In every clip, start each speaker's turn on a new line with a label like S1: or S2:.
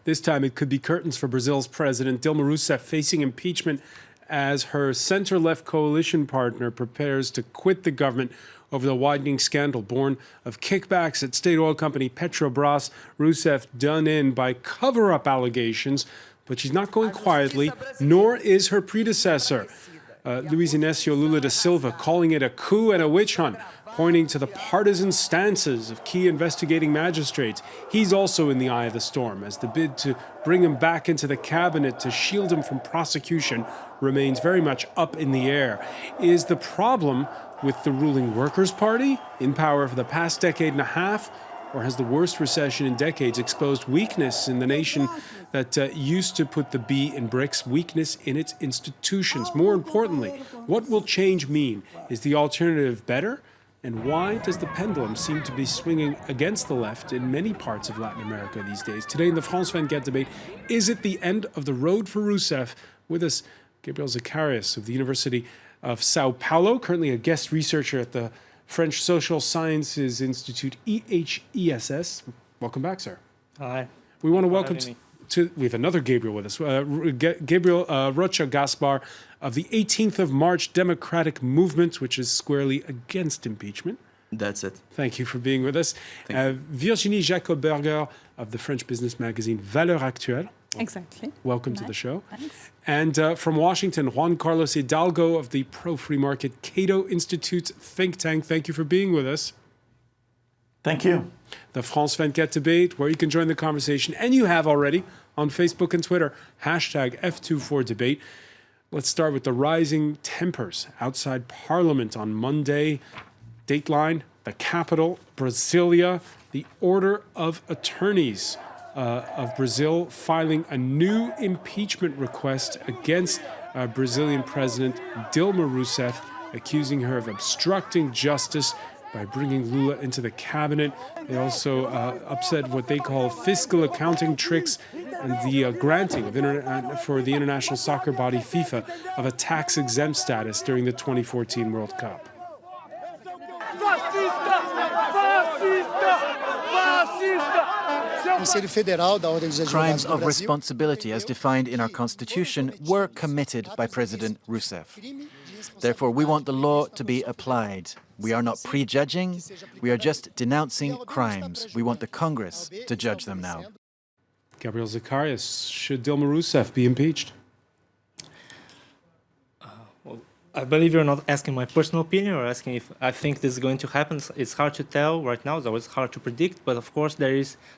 S1: This time it could be curtains for Brazil's President Dilma Rousseff facing impeachment as her center-left coalition partner prepares to quit the government over the widening scandal born of kickbacks at state oil company Petrobras. Rousseff done in by cover-up allegations, but she's not going quietly, nor is her predecessor, Luiz Inácio Lula da Silva, calling it a coup and a witch hunt, pointing to the partisan stances of key investigating magistrates. He's also in the eye of the storm as the bid to bring him back into the cabinet to shield him from prosecution remains very much up in the air. Is the problem with the ruling Workers' Party, in power for the past decade and a half, or has the worst recession in decades exposed weakness in the nation that used to put the B in bricks, weakness in its institutions? More importantly, what will change mean? Is the alternative better? And why does the pendulum seem to be swinging against the left in many parts of Latin America these days? Today in the France 24 debate, is it the end of the road for Rousseff? With us, Gabriel Zacharias of the University of Sao Paulo, currently a guest researcher at the French Social Sciences Institute, EHESS. Welcome back, sir.
S2: Hi.
S1: We want to welcome we have another Gabriel with us, Gabriel Rocha Gaspar of the 18th of March Democratic Movement, which is squarely against impeachment.
S3: That's it.
S1: Thank you for being with us. Virginie Jacob-Berger of the French business magazine Valeurs Actuelles.
S4: Exactly.
S1: Welcome to the show.
S4: Thanks.
S1: And from Washington, Juan Carlos Hidalgo of the pro-free market Cato Institute think tank. Thank you for being with us.
S5: Thank you.
S1: The France 24 debate, where you can join the conversation, and you have already on Facebook and Twitter, hashtag F24debate. Let's start with the rising tempers outside Parliament on Monday. Dateline, the capital, Brasilia, the Order of Attorneys of Brazil filing a new impeachment request against Brazilian President Dilma Rousseff, accusing her of obstructing justice by bringing Lula into the cabinet. They also upset what they call fiscal accounting tricks and the granting of for the international soccer body FIFA of a tax-exempt status during the 2014 World Cup.
S6: Crimes of responsibility as defined in our Constitution were committed by President Rousseff. Therefore, we want the law to be applied. We are not prejudging, we are just denouncing crimes. We want the Congress to judge them now.
S1: Gabriel Zacharias, should Dilma Rousseff be impeached?
S2: Well, I believe you're not asking my personal opinion or asking if I think this is going to happen. It's hard to tell right now. It's always hard to predict. But of course, there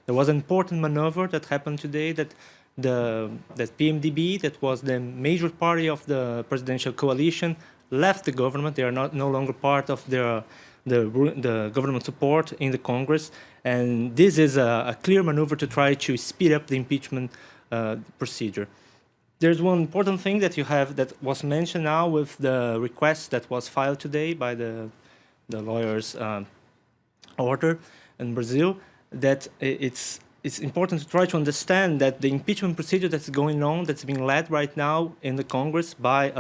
S2: was an important maneuver that happened today that PMDB, that was the major party of the presidential coalition, left the government. They are no longer part of the government support in the Congress. And this is a clear maneuver to try to speed up the impeachment procedure. There's one important thing that you have that was mentioned now with the request that was filed today by the lawyer's order in Brazil, that it's important to try to understand that the impeachment procedure that's going on, that's being led right now in the Congress by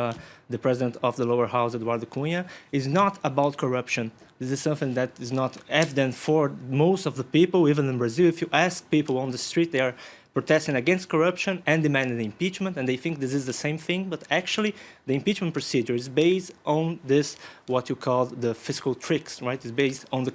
S2: the president of the lower house, Eduardo Cunha, is not about corruption. This is something that is not evident for most of the people, even in Brazil. If you ask people on the street, they are protesting against corruption and demanding impeachment, and they think this is the same thing. But actually, the impeachment procedure is based on this, what you call the fiscal tricks, right? It's based on the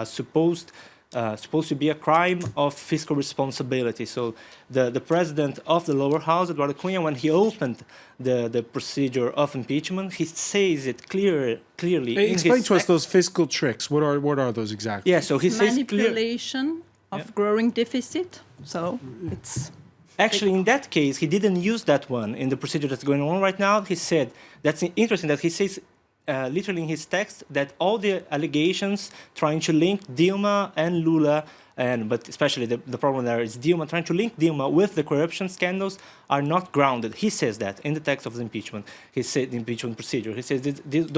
S2: supposed to be a crime of fiscal responsibility. So the president of the lower house, Eduardo Cunha, when he opened the procedure of impeachment, he says it clearly.
S1: Explain to us those fiscal tricks. What are those exactly?
S2: Yeah, so he says
S4: manipulation of growing deficit. So it's
S2: actually in that case he didn't use that one in the procedure that's going on right now. He said that's interesting that he says. Literally in his text, that all the allegations trying to link Dilma and Lula, but especially the problem there is Dilma, trying to link Dilma with the corruption scandals are not grounded. He says that in the text of the impeachment. He said the impeachment procedure. He says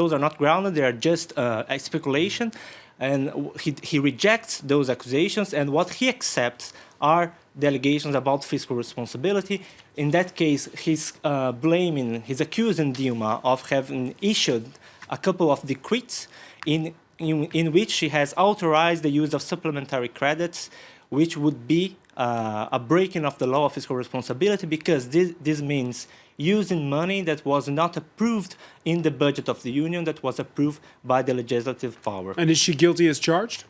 S2: those are not grounded, they are just a speculation, and he rejects those accusations, and what he accepts are the allegations about fiscal responsibility. In that case, he's accusing Dilma of having issued a couple of decrees in which she has authorized the use of supplementary credits, which would be a breaking of the law of fiscal responsibility, because this means using money that was not approved in the budget of the Union, that was approved by the legislative power.
S1: And is she guilty as charged?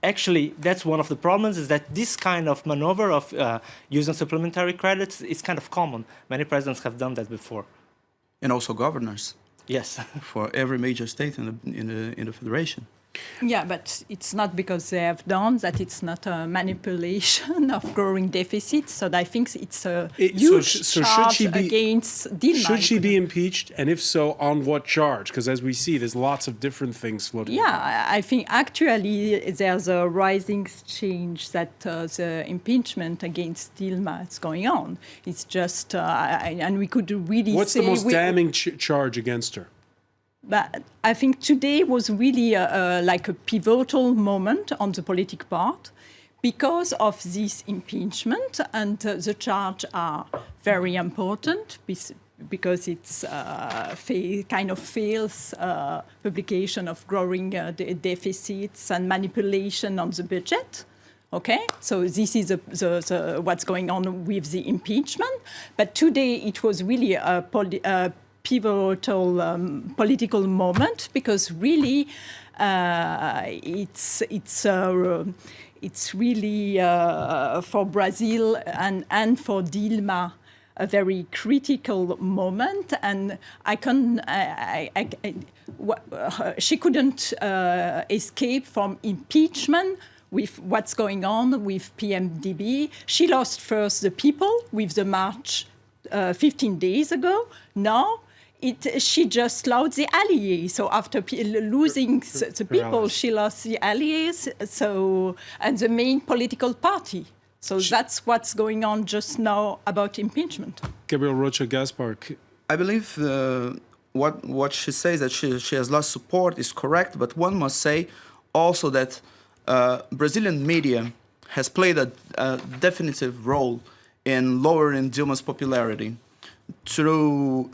S2: Actually, that's one of the problems, is that this kind of maneuver of using supplementary credits is kind of common. Many presidents have done that before.
S3: And also governors
S2: Yes.
S3: for every major state in the federation.
S4: Yeah, but it's not because they have done that it's not a manipulation of growing deficits. So I think it's a huge charge against Dilma.
S1: Should she be impeached? And if so, on what charge? Because as we see, there's lots of different things floating.
S4: Yeah, I think actually there's a rising change that the impeachment against Dilma is going on. It's just, and we could really
S1: What's
S4: say...
S1: the most damning charge against her?
S4: But I think today was really like a pivotal moment on the political part because of this impeachment, and the charges are very important because it's kind of fails publication of growing deficits and manipulation on the budget. Okay, so this is what's going on with the impeachment. But today it was really a pivotal political moment, because really it's really for Brazil and for Dilma a very critical moment, and she couldn't escape from impeachment with what's going on with PMDB. She lost first the people with the march 15 days ago. Now she just lost the allies. So after losing the people, she lost the allies. So, and the main political party. So that's what's going on just now about impeachment.
S1: Gabriel Rocha Gaspar.
S3: I believe what she says, that she has lost support, is correct, but one must say also that Brazilian media has played a definitive role in lowering Dilma's popularity through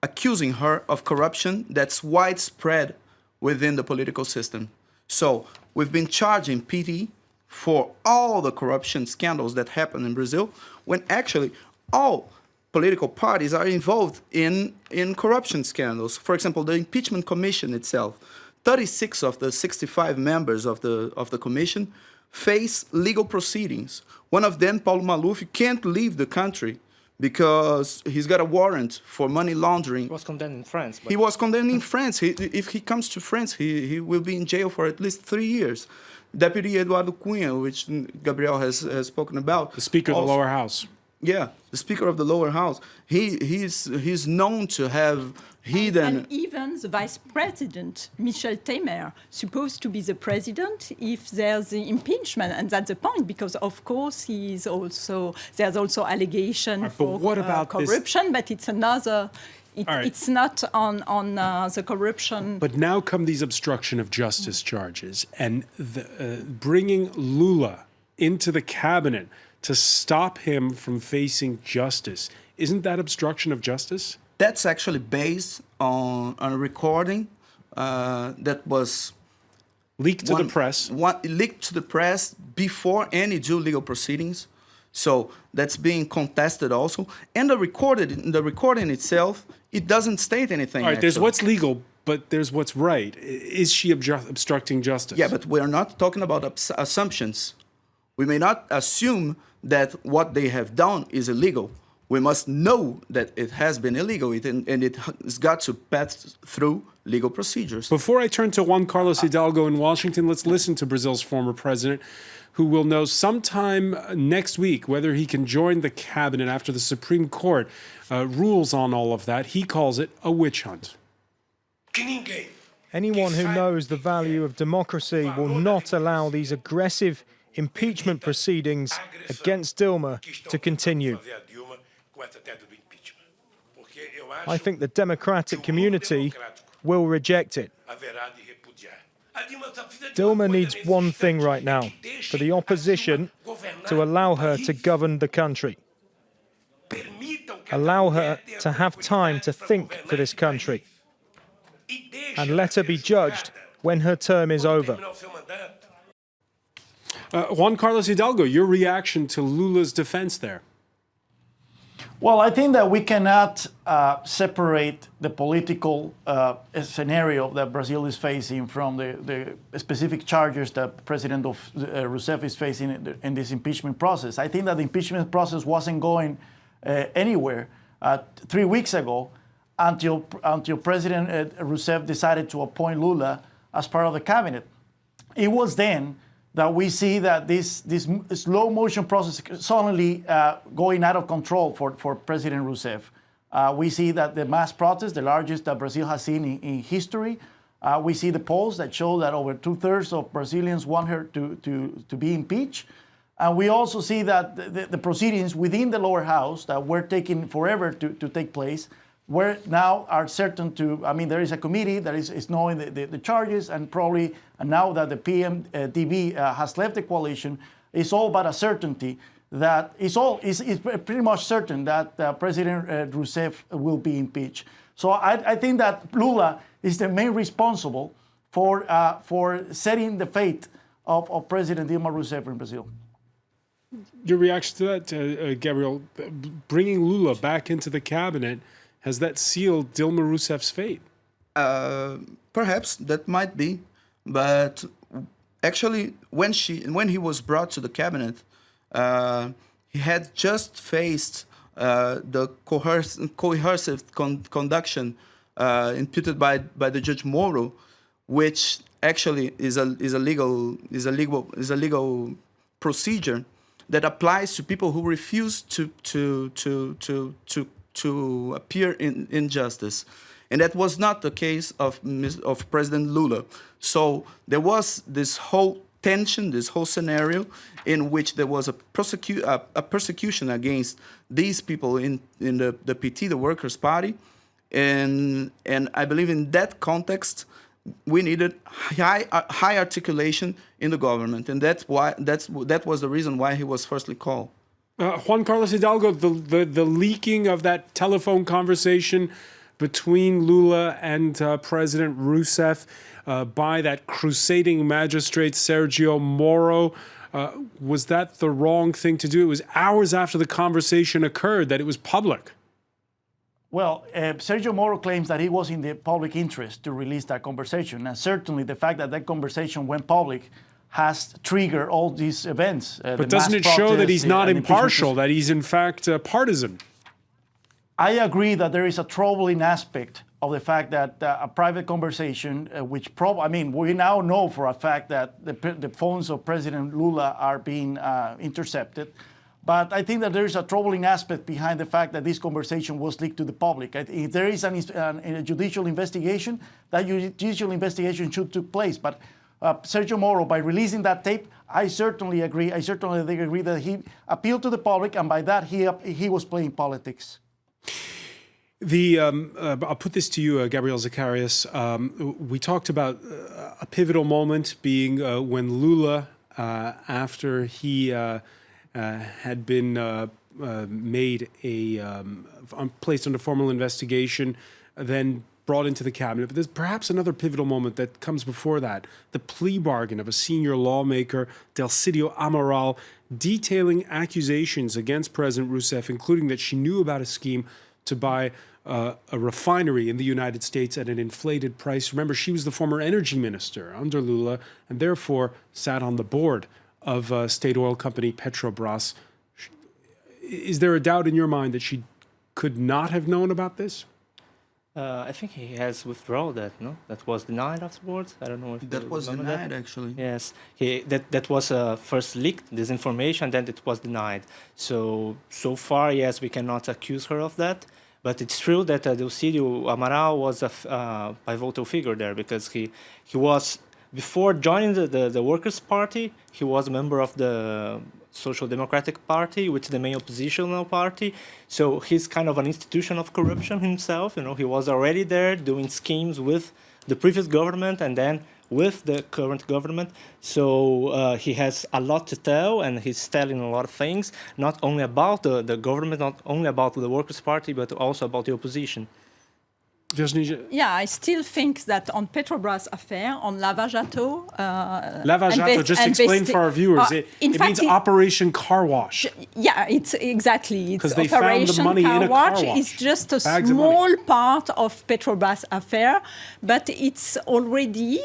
S3: accusing her of corruption that's widespread within the political system. So we've been charging PT for all the corruption scandals that happen in Brazil, when actually all political parties are involved in corruption scandals. For example, the impeachment commission itself, 36 of the 65 members of the commission face legal proceedings. One of them, Paulo Maluf, can't leave the country because he's got a warrant for money laundering.
S2: He was condemned in France.
S3: He was condemned in France. If he comes to France, he will be in jail for at least 3 years. Deputy Eduardo Cunha, which Gabriel has spoken about.
S1: The Speaker of the lower house.
S3: Yeah, the Speaker of the lower house. He's known to have hidden...
S4: And even the Vice President, Michel Temer, supposed to be the President if there's the impeachment. And that's the point, because, of course, there's also allegation for
S1: what about
S4: corruption, but it's another... It's not on the corruption.
S1: But now come these obstruction of justice charges, and bringing Lula into the cabinet to stop him from facing justice. Isn't that obstruction of justice?
S3: That's actually based on a recording that was
S1: leaked to the press.
S3: Leaked to the press before any due legal proceedings. So that's being contested also. And the recording itself, it doesn't state anything.
S1: All right, there's what's legal, but there's what's right. Is she obstructing justice?
S3: Yeah, but we're not talking about assumptions. We may not assume that what they have done is illegal. We must know that it has been illegal, and it has got to pass through legal procedures.
S1: Before I turn to Juan Carlos Hidalgo in Washington, let's listen to Brazil's former president, who will know sometime next week whether he can join the cabinet after the Supreme Court rules on all of that. He calls it a witch hunt.
S7: Anyone who knows the value of democracy will not allow these aggressive impeachment proceedings against Dilma to continue. I think the democratic community will reject it. Dilma needs one thing right now, for the opposition to allow her to govern the country. Allow her to have time to think for this country and let her be judged when her term is over.
S1: Juan Carlos Hidalgo, your reaction to Lula's defense there?
S5: Well, I think that we cannot separate the political scenario that Brazil is facing from the specific charges that President Rousseff is facing in this impeachment process. I think that the impeachment process wasn't going anywhere 3 weeks ago until President Rousseff decided to appoint Lula as part of the cabinet. It was then that we see that this slow motion process suddenly going out of control for President Rousseff. We see that the mass protest, the largest that Brazil has seen in history. We see the polls that show that over 2/3 of Brazilians want her to be impeached. And we also see that the proceedings within the lower house that were taking forever to take place, where now are certain to, I mean, there is a committee that is knowing the charges, and probably now that the PMDB has left the coalition, it's all but a certainty that it's pretty much certain that President Rousseff will be impeached. So I think that Lula is the main responsible for setting the fate of President Dilma Rousseff in Brazil.
S1: Your reaction to that, Gabriel, bringing Lula back into the cabinet, has that sealed Dilma Rousseff's fate?
S3: Perhaps that might be, but actually, when he was brought to the cabinet, he had just faced the coercive conduction imputed by the Judge Moro, which actually is a legal procedure that applies to people who refuse to appear in justice. And that was not the case of President Lula. So there was this whole tension, this whole scenario in which there was a persecution against these people in the PT, the Workers' Party. And I believe in that context, we needed high articulation in the government. And that was the reason why he was firstly called.
S1: Juan Carlos Hidalgo, the leaking of that telephone conversation between Lula and President Rousseff by that crusading magistrate Sergio Moro, was that the wrong thing to do? It was hours after the conversation occurred that it was public.
S5: Well, Sergio Moro claims that it was in the public interest to release that conversation. And certainly the fact that that conversation went public has triggered all these events.
S1: But doesn't it show that he's not impartial, that he's in fact partisan?
S5: I agree that there is a troubling aspect of the fact that a private conversation, we now know for a fact that the phones of President Lula are being intercepted. But I think that there is a troubling aspect behind the fact that this conversation was leaked to the public. If there is a judicial investigation, that judicial investigation should take place. But Sergio Moro, by releasing that tape, I certainly agree that he appealed to the public, and by that he was playing politics.
S1: I'll put this to you, Gabriel Zacharias. We talked about a pivotal moment being when Lula, after he had been made placed under formal investigation, then brought into the cabinet. But there's perhaps another pivotal moment that comes before that, the plea bargain of a senior lawmaker, Delcidio Amaral, detailing accusations against President Rousseff, including that she knew about a scheme to buy a refinery in the United States at an inflated price. Remember, she was the former energy minister under Lula and therefore sat on the board of state oil company Petrobras. Is there a doubt in your mind that she could not have known about this?
S2: I think he has withdrawn that, no? That was denied afterwards. I don't know if
S3: that was denied, actually.
S2: Yes, that was first leaked, this information, then it was denied. So far, yes, we cannot accuse her of that. But it's true that Delcidio Amaral was a pivotal figure there, because he was, before joining the Workers' Party, he was a member of the Social Democratic Party, which is the main oppositional party. So he's kind of an institution of corruption himself. He was already there doing schemes with the previous government, and then with the current government. So he has a lot to tell, and he's telling a lot of things, not only about the government, not only about the Workers' Party, but also about the opposition.
S1: Virginie,
S4: Yeah, I still think that on Petrobras affair, on Lava Jato...
S1: Lava Jato, just explain for our viewers. It means Operation Car Wash.
S4: Yeah, it's exactly. It's
S1: 'Cause they found the
S4: Operation
S1: money in a car wash.
S4: It's just a
S1: Bags of
S4: small part of Petrobras affair, but it's already,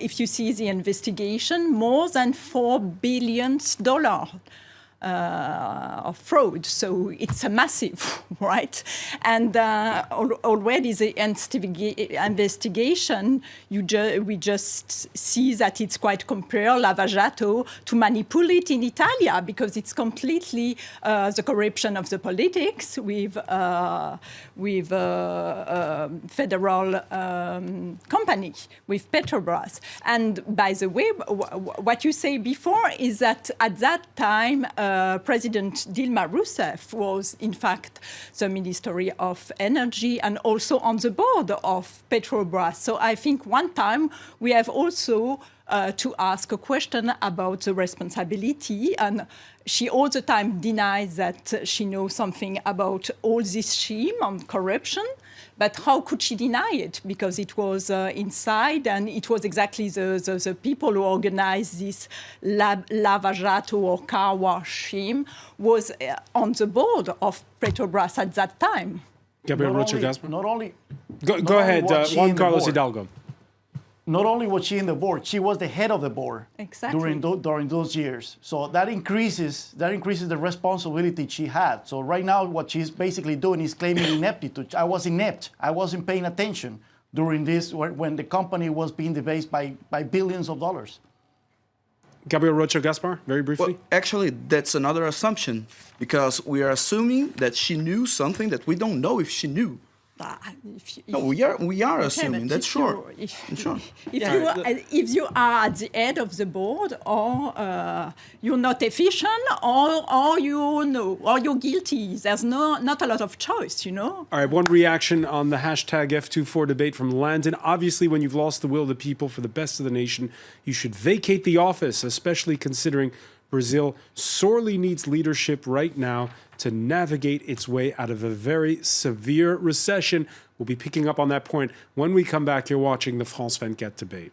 S4: if you see the investigation, more than $4 billion of fraud. So it's a massive, right? And already the investigation, we just see that it's quite compare Lava Jato to manipulate in Italia, because it's completely the corruption of the politics with federal company, with Petrobras. And by the way, what you say before is that at that time, President Dilma Rousseff was, in fact, the Ministry of Energy and also on the board of Petrobras. So I think one time we have also to ask a question about the responsibility, and she all the time denies that she knows something about all this scheme on corruption. But how could she deny it? Because it was inside, and it was exactly the people who organized this Lava Jato or car wash scheme was on the board of Petrobras at that time.
S1: Gabriel Richard Gaspar.
S5: Not only...
S1: Go ahead, Juan Carlos Hidalgo.
S5: Not only was she in the board, she was the head of the board
S4: exactly.
S5: during those years. So that increases the responsibility she had. So right now, what she's basically doing is claiming ineptitude. I was inept. I wasn't paying attention during this when the company was being debased by billions of dollars.
S1: Gabriel Rocha Gaspar, very briefly.
S3: Well, actually, that's another assumption, because we are assuming that she knew something that we don't know if she knew. No, we are assuming. That's sure. If
S4: you are at the head of the board, or you're not efficient, or you know, or you're guilty, there's not a lot of choice, you know.
S1: All right, one reaction on the hashtag F24 debate from Landon. Obviously, when you've lost the will of the people for the best of the nation, you should vacate the office, especially considering Brazil sorely needs leadership right now to navigate its way out of a very severe recession. We'll be picking up on that point when we come back. You're watching the France 24 debate.